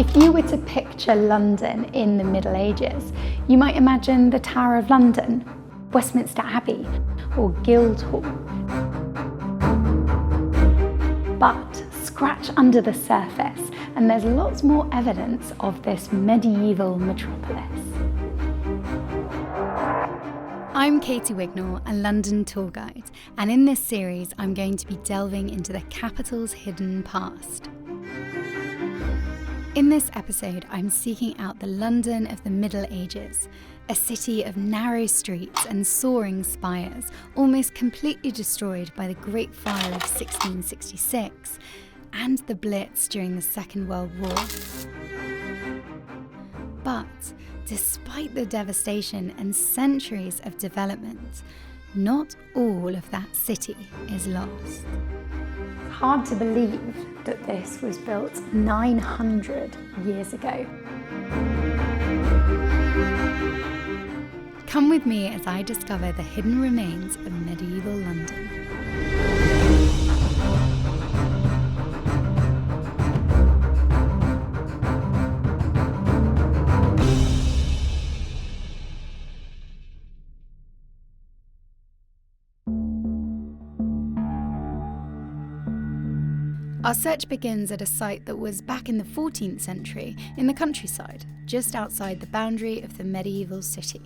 If you were to picture London in the Middle Ages, you might imagine the Tower of London, Westminster Abbey, or Guildhall. But scratch under the surface and there's lots more evidence of this medieval metropolis. I'm Katie Wignall, a London tour guide, and in this series I'm going to be delving into the capital's hidden past. In this episode, I'm seeking out the London of the Middle Ages, a city of narrow streets and soaring spires, almost completely destroyed by the Great Fire of 1666 and the Blitz during the Second World War. But despite the devastation and centuries of development, not all of that city is lost. Hard to believe that this was built 900 years ago. Come with me as I discover the hidden remains of medieval London. Our search begins at a site that was back in the 14th century in the countryside, just outside the boundary of the medieval city.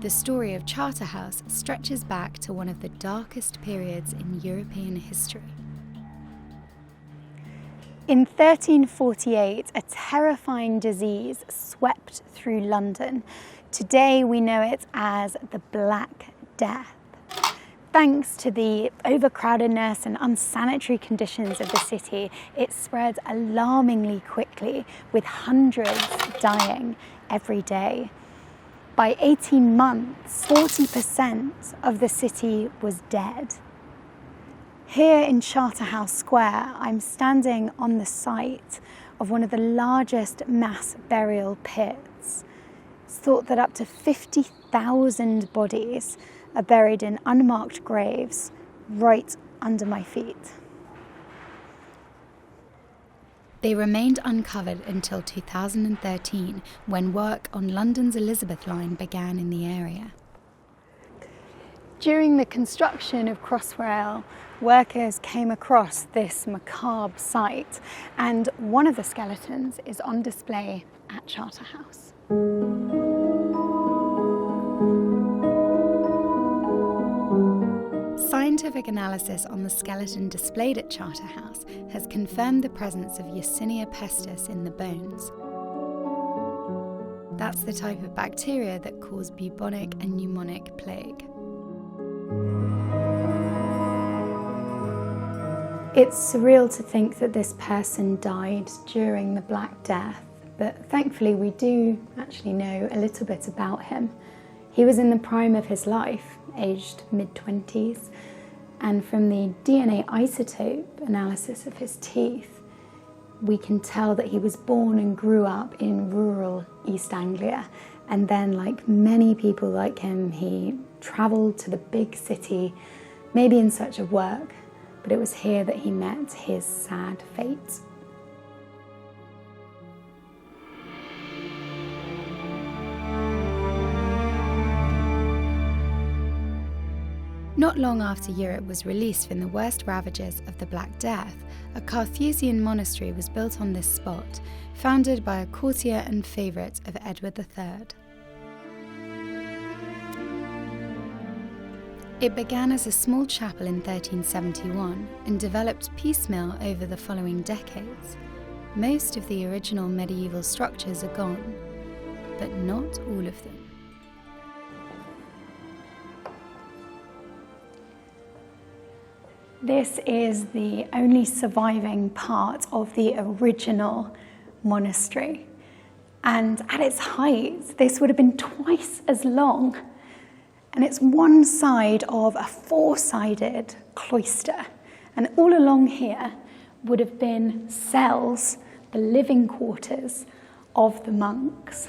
The story of Charterhouse stretches back to one of the darkest periods in European history. In 1348, a terrifying disease swept through London. Today we know it as the Black Death. Thanks to the overcrowdedness and unsanitary conditions of the city, it spread alarmingly quickly, with hundreds dying every day. By 18 months, 40% of the city was dead. Here in Charterhouse Square, I'm standing on the site of one of the largest mass burial pits. It's thought that up to 50,000 bodies are buried in unmarked graves right under my feet. They remained uncovered until 2013, when work on London's Elizabeth line began in the area. During the construction of Crossrail, workers came across this macabre site, and one of the skeletons is on display at Charterhouse. Scientific analysis on the skeleton displayed at Charterhouse has confirmed the presence of Yersinia pestis in the bones. That's the type of bacteria that cause bubonic and pneumonic plague. It's surreal to think that this person died during the Black Death, but thankfully we do actually know a little bit about him. He was in the prime of his life, aged mid-20s, and from the DNA isotope analysis of his teeth, we can tell that he was born and grew up in rural East Anglia, and then, like many people like him, he travelled to the big city, maybe in search of work, but it was here that he met his sad fate. Not long after Europe was released from the worst ravages of the Black Death, a Carthusian monastery was built on this spot, founded by a courtier and favourite of Edward III. It began as a small chapel in 1371 and developed piecemeal over the following decades. Most of the original medieval structures are gone, but not all of them. This is the only surviving part of the original monastery. And at its height, this would have been twice as long. And it's one side of a four-sided cloister. And all along here would have been cells, the living quarters of the monks.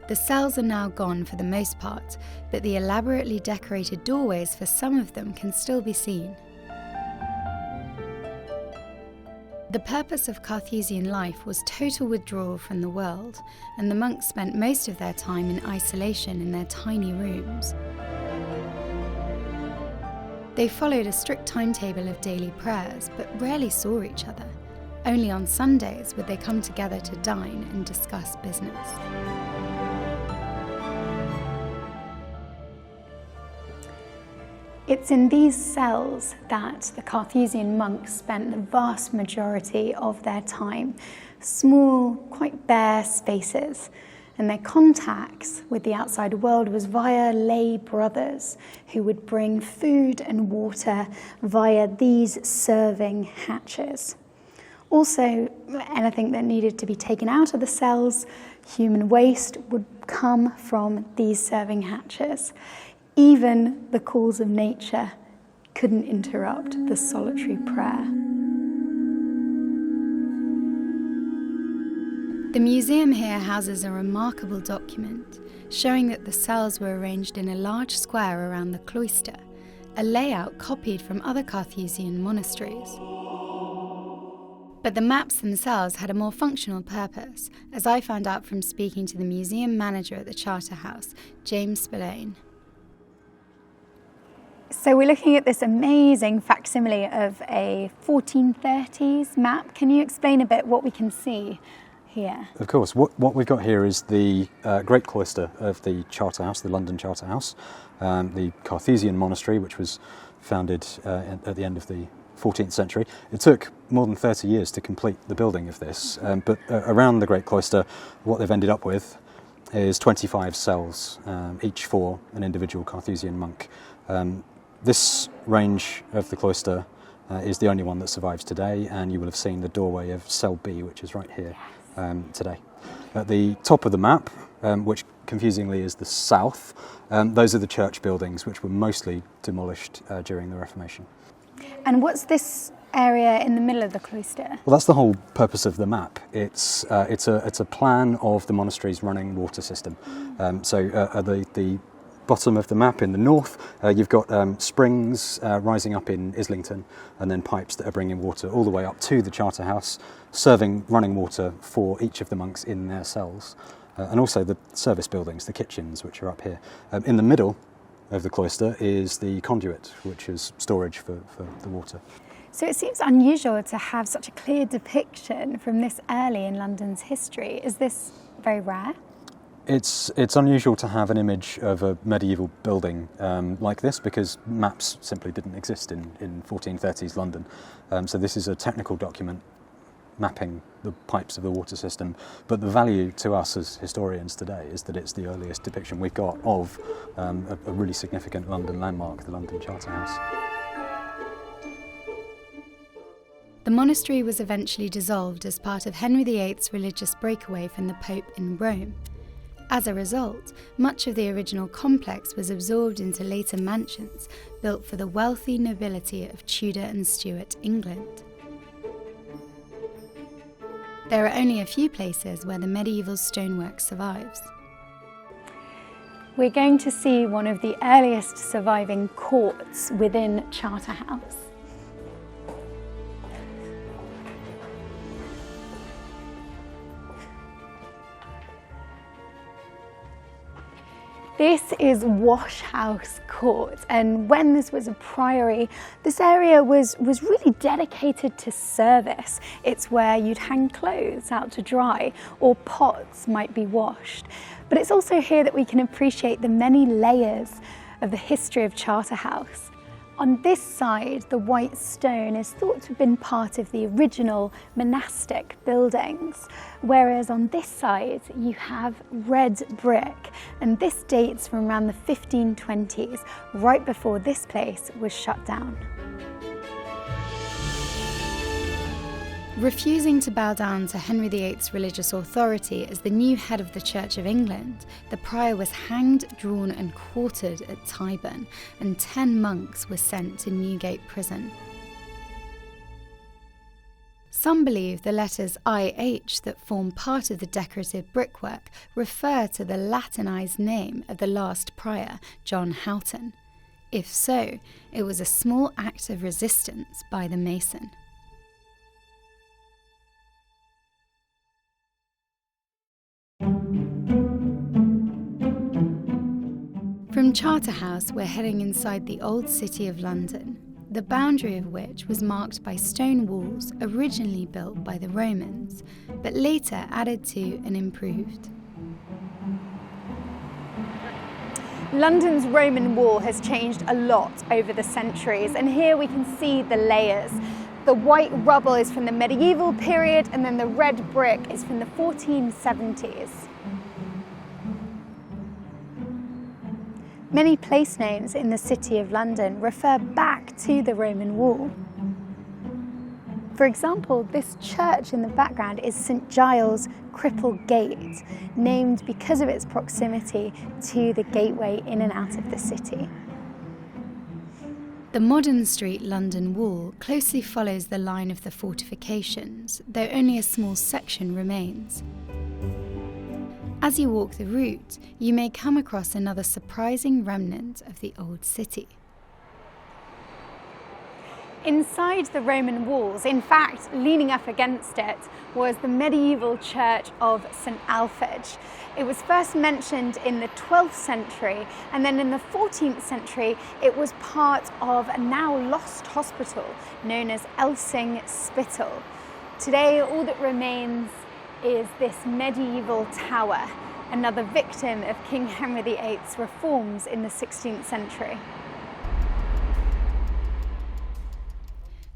The cells are now gone for the most part, but the elaborately decorated doorways for some of them can still be seen. The purpose of Carthusian life was total withdrawal from the world, and the monks spent most of their time in isolation in their tiny rooms. They followed a strict timetable of daily prayers, but rarely saw each other. Only on Sundays would they come together to dine and discuss business. It's in these cells that the Carthusian monks spent the vast majority of their time, small, quite bare spaces, and their contacts with the outside world was via lay brothers who would bring food and water via these serving hatches. Also, anything that needed to be taken out of the cells, human waste, would come from these serving hatches. Even the calls of nature couldn't interrupt the solitary prayer. The museum here houses a remarkable document showing that the cells were arranged in a large square around the cloister, a layout copied from other Carthusian monasteries. But the maps themselves had a more functional purpose, as I found out from speaking to the museum manager at the Charterhouse, James Spillane. So we're looking at this amazing facsimile of a 1430s map. Can you explain a bit what we can see here? Of course. What we've got here is the great cloister of the Charterhouse, the London Charterhouse, the Carthusian monastery, which was founded at the end of the 14th century. It took more than 30 years to complete the building of this, but around the great cloister, what they've ended up with is 25 cells, each for an individual Carthusian monk. This range of the cloister is the only one that survives today, and you will have seen the doorway of cell B, which is right here today. At the top of the map, which confusingly is the south, those are the church buildings, which were mostly demolished during the Reformation. And what's this area in the middle of the cloister? Well, that's the whole purpose of the map. It's a plan of the monastery's running water system. So at the bottom of the map in the north, you've got springs rising up in Islington, and then pipes that are bringing water all the way up to the Charterhouse, serving running water for each of the monks in their cells, and also the service buildings, the kitchens, which are up here. In the middle of the cloister is the conduit, which is storage for the water. So it seems unusual to have such a clear depiction from this early in London's history. Is this very rare? It's unusual to have an image of a medieval building like this, because maps simply didn't exist in 1430s London. So this is a technical document mapping the pipes of the water system, but the value to us as historians today is that it's the earliest depiction we've got of a really significant London landmark, the London Charterhouse. The monastery was eventually dissolved as part of Henry VIII's religious breakaway from the Pope in Rome. As a result, much of the original complex was absorbed into later mansions built for the wealthy nobility of Tudor and Stuart England. There are only a few places where the medieval stonework survives. We're going to see one of the earliest surviving courts within Charterhouse. This is Washhouse Court, and when this was a priory, this area was really dedicated to service. It's where you'd hang clothes out to dry, or pots might be washed. But it's also here that we can appreciate the many layers of the history of Charterhouse. On this side, the white stone is thought to have been part of the original monastic buildings, whereas on this side you have red brick, and this dates from around the 1520s, right before this place was shut down. Refusing to bow down to Henry VIII's religious authority as the new head of the Church of England, the prior was hanged, drawn and quartered at Tyburn, and 10 monks were sent to Newgate Prison. Some believe the letters IH that form part of the decorative brickwork refer to the Latinised name of the last prior, John Houghton. If so, it was a small act of resistance by the mason. From Charterhouse, we're heading inside the old city of London, the boundary of which was marked by stone walls originally built by the Romans, but later added to and improved. London's Roman wall has changed a lot over the centuries, and here we can see the layers. The white rubble is from the medieval period, and then the red brick is from the 1470s. Many place names in the City of London refer back to the Roman wall. For example, this church in the background is St Giles' Cripple Gate, named because of its proximity to the gateway in and out of the city. The modern street London Wall closely follows the line of the fortifications, though only a small section remains. As you walk the route, you may come across another surprising remnant of the old city. Inside the Roman walls, in fact, leaning up against it, was the medieval church of St Alphege. It was first mentioned in the 12th century, and then in the 14th century, it was part of a now lost hospital known as Elsing Spital. Today, all that remains is this medieval tower, another victim of King Henry VIII's reforms in the 16th century.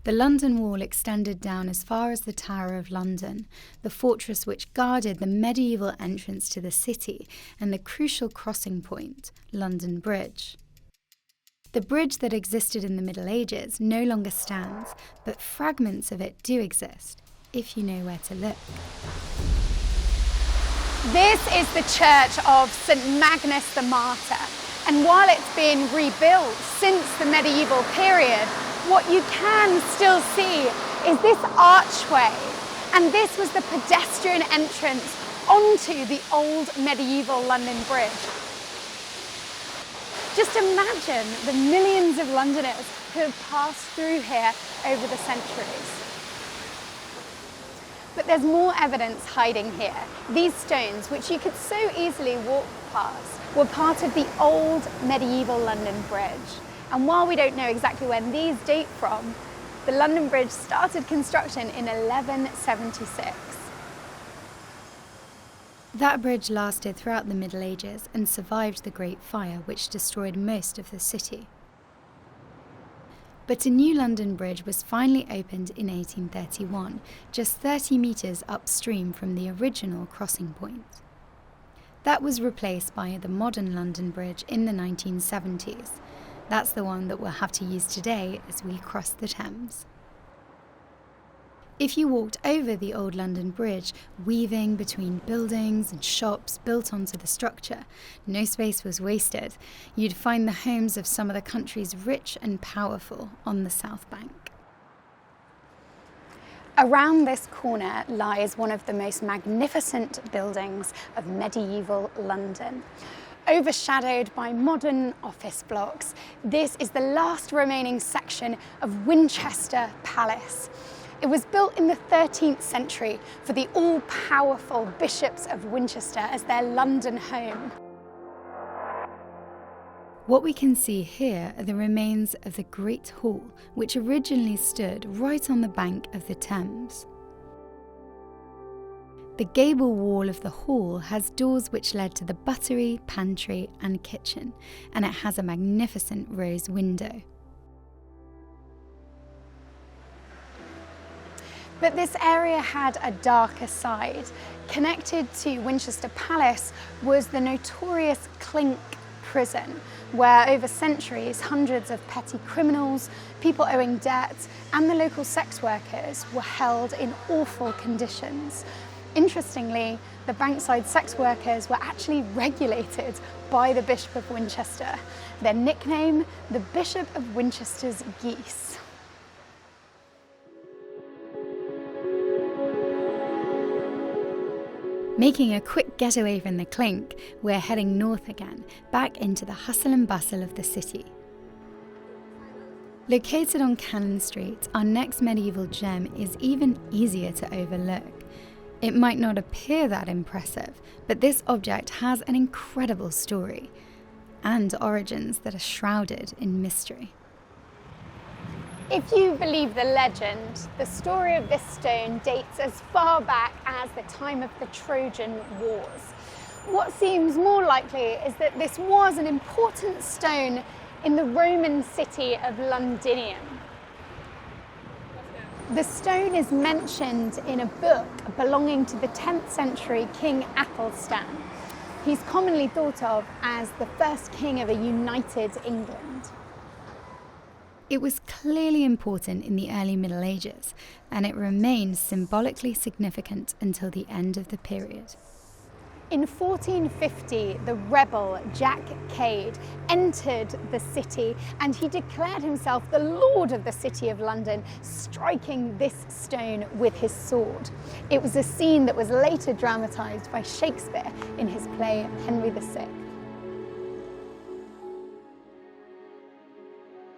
The London Wall extended down as far as the Tower of London, the fortress which guarded the medieval entrance to the city and the crucial crossing point, London Bridge. The bridge that existed in the Middle Ages no longer stands, but fragments of it do exist, if you know where to look. This is the church of St Magnus the Martyr, and while it's been rebuilt since the medieval period, what you can still see is this archway, and this was the pedestrian entrance onto the old medieval London Bridge. Just imagine the millions of Londoners who have passed through here over the centuries. But there's more evidence hiding here. These stones, which you could so easily walk past, were part of the old medieval London Bridge. And while we don't know exactly when these date from, the London Bridge started construction in 1176. That bridge lasted throughout the Middle Ages and survived the Great Fire, which destroyed most of the city. But a new London Bridge was finally opened in 1831, just 30 metres upstream from the original crossing point. That was replaced by the modern London Bridge in the 1970s. That's the one that we'll have to use today as we cross the Thames. If you walked over the old London Bridge, weaving between buildings and shops built onto the structure, no space was wasted. You'd find the homes of some of the country's rich and powerful on the South Bank. Around this corner lies one of the most magnificent buildings of medieval London. Overshadowed by modern office blocks, this is the last remaining section of Winchester Palace. It was built in the 13th century for the all-powerful bishops of Winchester as their London home. What we can see here are the remains of the Great Hall, which originally stood right on the bank of the Thames. The gable wall of the hall has doors which led to the buttery, pantry and kitchen, and it has a magnificent rose window. But this area had a darker side. Connected to Winchester Palace was the notorious Clink prison, where over centuries hundreds of petty criminals, people owing debt, and the local sex workers were held in awful conditions. Interestingly, the Bankside sex workers were actually regulated by the Bishop of Winchester. Their nickname, the Bishop of Winchester's Geese. Making a quick getaway from the Clink, we're heading north again, back into the hustle and bustle of the city. Located on Cannon Street, our next medieval gem is even easier to overlook. It might not appear that impressive, but this object has an incredible story. and origins that are shrouded in mystery. If you believe the legend, the story of this stone dates as far back as the time of the Trojan Wars. What seems more likely is that this was an important stone in the Roman city of Londinium. The stone is mentioned in a book belonging to the 10th century King Athelstan. He's commonly thought of as the first king of a united England. It was clearly important in the early Middle Ages, and it remained symbolically significant until the end of the period. In 1450, the rebel Jack Cade entered the city and he declared himself the lord of the city of London, striking this stone with his sword. It was a scene that was later dramatised by Shakespeare in his play Henry VI.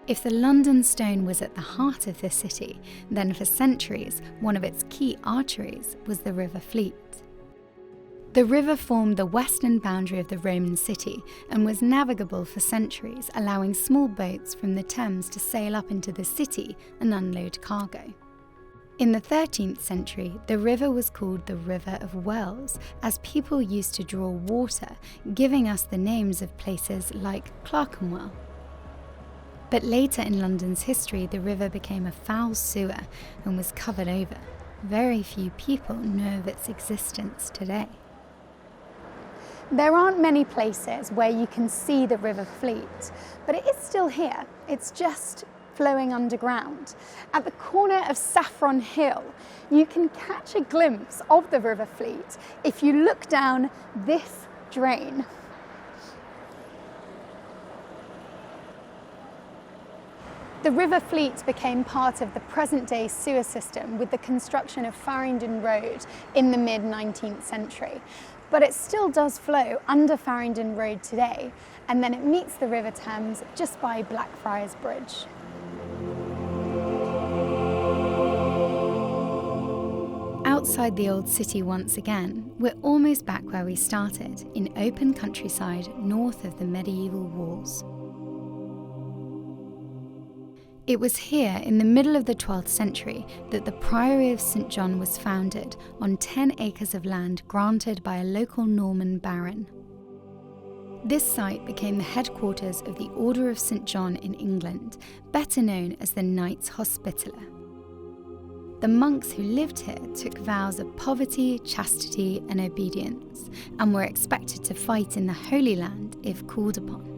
If the London stone was at the heart of the city, then for centuries, one of its key arteries was the River Fleet. The river formed the western boundary of the Roman city and was navigable for centuries, allowing small boats from the Thames to sail up into the city and unload cargo. In the 13th century, the river was called the River of Wells, as people used to draw water, giving us the names of places like Clerkenwell. But later in London's history, the river became a foul sewer and was covered over. Very few people know of its existence today. There aren't many places where you can see the River Fleet, but it is still here. It's just flowing underground. At the corner of Saffron Hill, you can catch a glimpse of the River Fleet if you look down this drain. The River Fleet became part of the present-day sewer system with the construction of Farringdon Road in the mid-19th century. But it still does flow under Farringdon Road today, and then it meets the River Thames just by Blackfriars Bridge. Outside the old city once again, we're almost back where we started, in open countryside north of the medieval walls. It was here, in the middle of the 12th century, that the Priory of St John was founded on 10 acres of land granted by a local Norman baron. This site became the headquarters of the Order of St John in England, better known as the Knights Hospitaller. The monks who lived here took vows of poverty, chastity, and obedience, and were expected to fight in the Holy Land if called upon.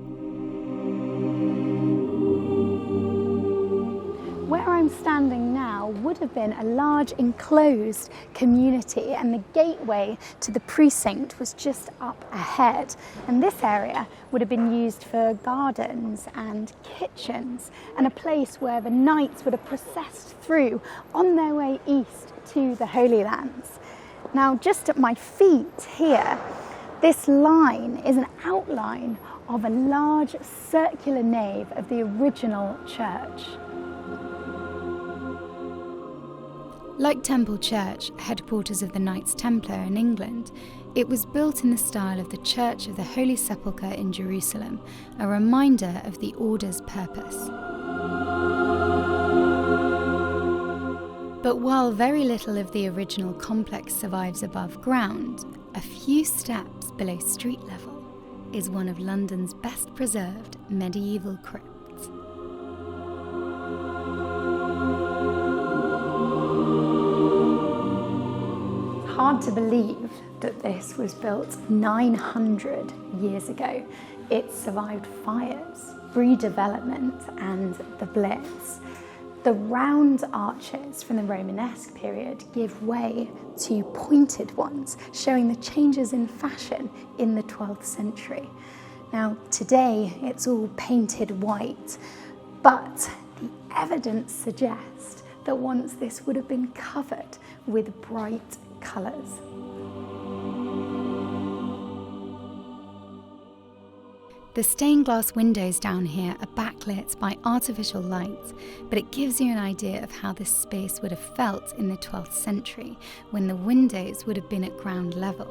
Where I'm standing now would have been a large enclosed community, and the gateway to the precinct was just up ahead. And this area would have been used for gardens and kitchens, and a place where the knights would have processed through on their way east to the Holy Lands. Now, just at my feet here, this line is an outline of a large circular nave of the original church. Like Temple Church, headquarters of the Knights Templar in England, it was built in the style of the Church of the Holy Sepulchre in Jerusalem, a reminder of the order's purpose. But while very little of the original complex survives above ground, a few steps below street level is one of London's best preserved medieval crypts. Hard to believe that this was built 900 years ago. It survived fires, redevelopment, and the Blitz. The round arches from the Romanesque period give way to pointed ones, showing the changes in fashion in the 12th century. Now, today it's all painted white, but the evidence suggests that once this would have been covered with bright colours. The stained glass windows down here are backlit by artificial lights, but it gives you an idea of how this space would have felt in the 12th century, when the windows would have been at ground level.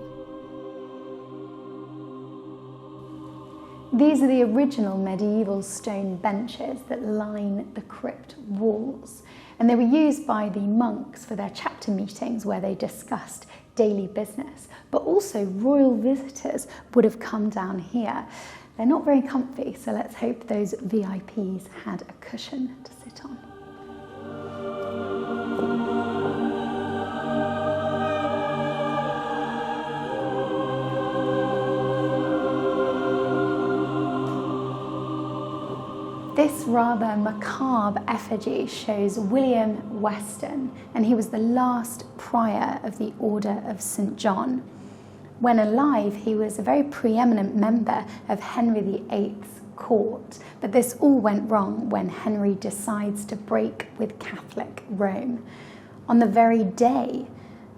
These are the original medieval stone benches that line the crypt walls, and they were used by the monks for their chapter meetings where they discussed daily business, but also royal visitors would have come down here. They're not very comfy, so let's hope those VIPs had a cushion to sit on. This rather macabre effigy shows William Weston, and he was the last prior of the Order of St. John. When alive, he was a very preeminent member of Henry VIII's court, but this all went wrong when Henry decides to break with Catholic Rome. On the very day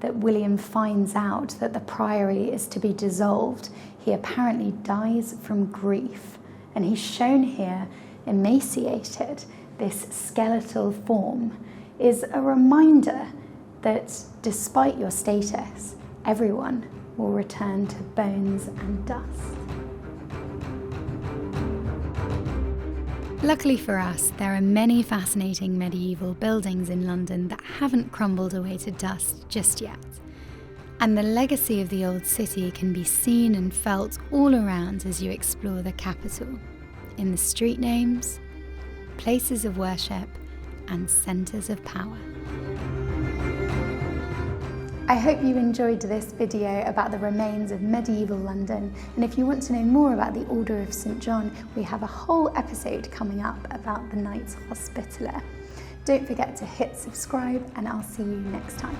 that William finds out that the priory is to be dissolved, he apparently dies from grief, and he's shown here emaciated. This skeletal form is a reminder that despite your status, everyone will return to bones and dust. Luckily for us, there are many fascinating medieval buildings in London that haven't crumbled away to dust just yet. And the legacy of the old city can be seen and felt all around as you explore the capital, in the street names, places of worship, and centres of power. I hope you enjoyed this video about the remains of medieval London, and if you want to know more about the Order of St. John, we have a whole episode coming up about the Knights Hospitaller. Don't forget to hit subscribe, and I'll see you next time.